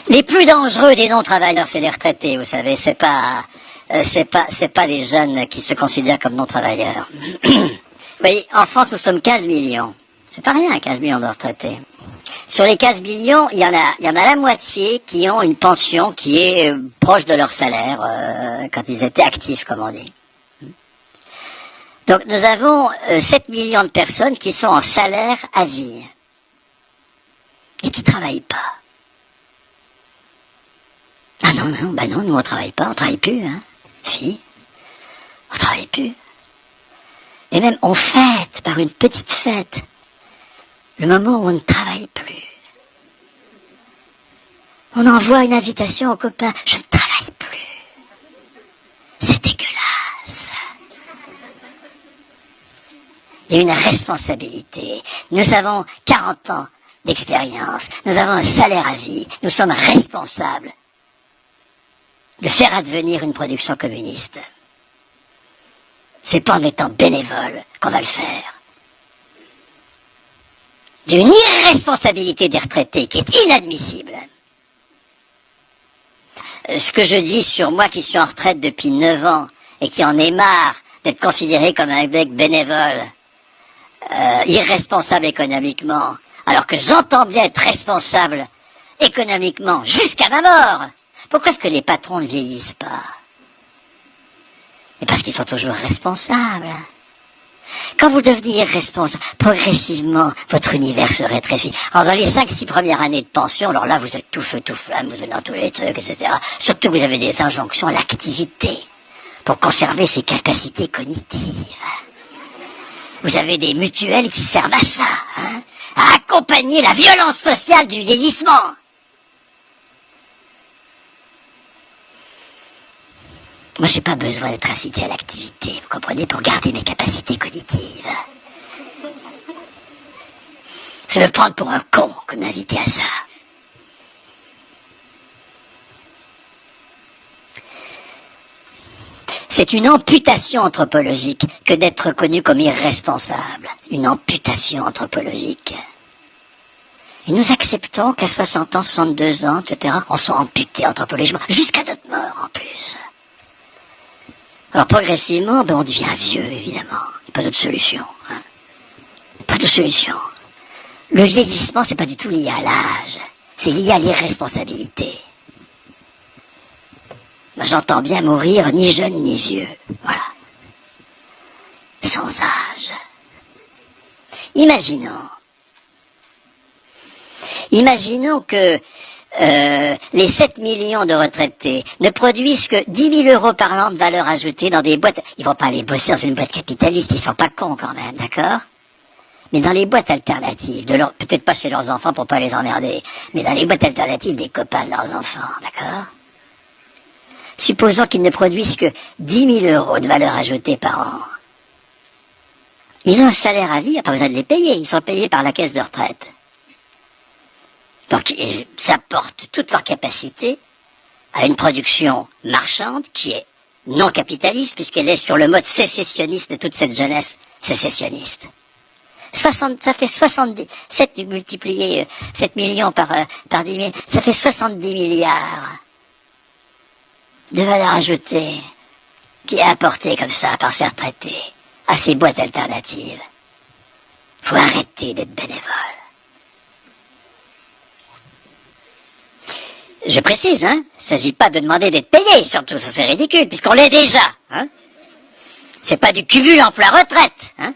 Les plus dangereux des non-travailleurs, c'est les retraités, vous savez, c'est pas les jeunes qui se considèrent comme non-travailleurs. Vous voyez, en France, nous sommes 15 millions. C'est pas rien, 15 millions de retraités. Sur les 15 millions, il y en a la moitié qui ont une pension qui est proche de leur salaire, quand ils étaient actifs, comme on dit. Donc, nous avons 7 millions de personnes qui sont en salaire à vie. Et qui travaillent pas. Ah non, nous on travaille pas, on travaille plus, hein. Si, on travaille plus. Et même on fête par une petite fête le moment où on ne travaille plus. On envoie une invitation aux copains, je ne travaille plus. C'est dégueulasse. Il y a une responsabilité. Nous avons 40 ans d'expérience, nous avons un salaire à vie, nous sommes responsables de faire advenir une production communiste. C'est pas en étant bénévole qu'on va le faire. Il y a une irresponsabilité des retraités qui est inadmissible. Ce que je dis sur moi qui suis en retraite depuis 9 ans et qui en ai marre d'être considéré comme un mec bénévole, irresponsable économiquement, alors que j'entends bien être responsable économiquement jusqu'à ma mort. Pourquoi est-ce que les patrons ne vieillissent pas? Et parce qu'ils sont toujours responsables. Quand vous devenez irresponsable, progressivement, votre univers se rétrécit. Alors dans les 5-6 premières années de pension, alors là vous êtes tout feu, tout flamme, vous êtes dans tous les trucs, etc. Surtout vous avez des injonctions à l'activité pour conserver ses capacités cognitives. Vous avez des mutuelles qui servent à ça, hein, à accompagner la violence sociale du vieillissement. Moi, j'ai pas besoin d'être incité à l'activité, vous comprenez, pour garder mes capacités cognitives. C'est me prendre pour un con que de m'inviter à ça. C'est une amputation anthropologique que d'être reconnu comme irresponsable. Une amputation anthropologique. Et nous acceptons qu'à 60 ans, 62 ans, etc., on soit amputé anthropologiquement, jusqu'à notre mort en plus. Alors progressivement, on devient vieux, évidemment. Il n'y a pas d'autre solution. Hein. Pas de solution. Le vieillissement, c'est pas du tout lié à l'âge. C'est lié à l'irresponsabilité. Moi, j'entends bien mourir ni jeune ni vieux. Voilà. Sans âge. Imaginons que les 7 millions de retraités ne produisent que 10 000 € par an de valeur ajoutée dans des boîtes. Ils vont pas aller bosser dans une boîte capitaliste, ils sont pas cons quand même, d'accord? Mais dans les boîtes alternatives, peut-être pas chez leurs enfants pour pas les emmerder, mais dans les boîtes alternatives des copains de leurs enfants, d'accord? Supposons qu'ils ne produisent que 10 000 € de valeur ajoutée par an. Ils ont un salaire à vie, pas besoin de les payer, ils sont payés par la caisse de retraite. Donc ils apportent toute leur capacité à une production marchande qui est non capitaliste puisqu'elle est sur le mode sécessionniste de toute cette jeunesse sécessionniste. Ça fait 70, 7 multiplié 7 millions par 10 000, ça fait 70 milliards de valeur ajoutée qui est apportée comme ça par ces retraités à ces boîtes alternatives. Faut arrêter d'être bénévole. Je précise, hein, il ne s'agit pas de demander d'être payé, surtout, ça c'est ridicule, puisqu'on l'est déjà, hein. C'est pas du cumul emploi-retraite, hein.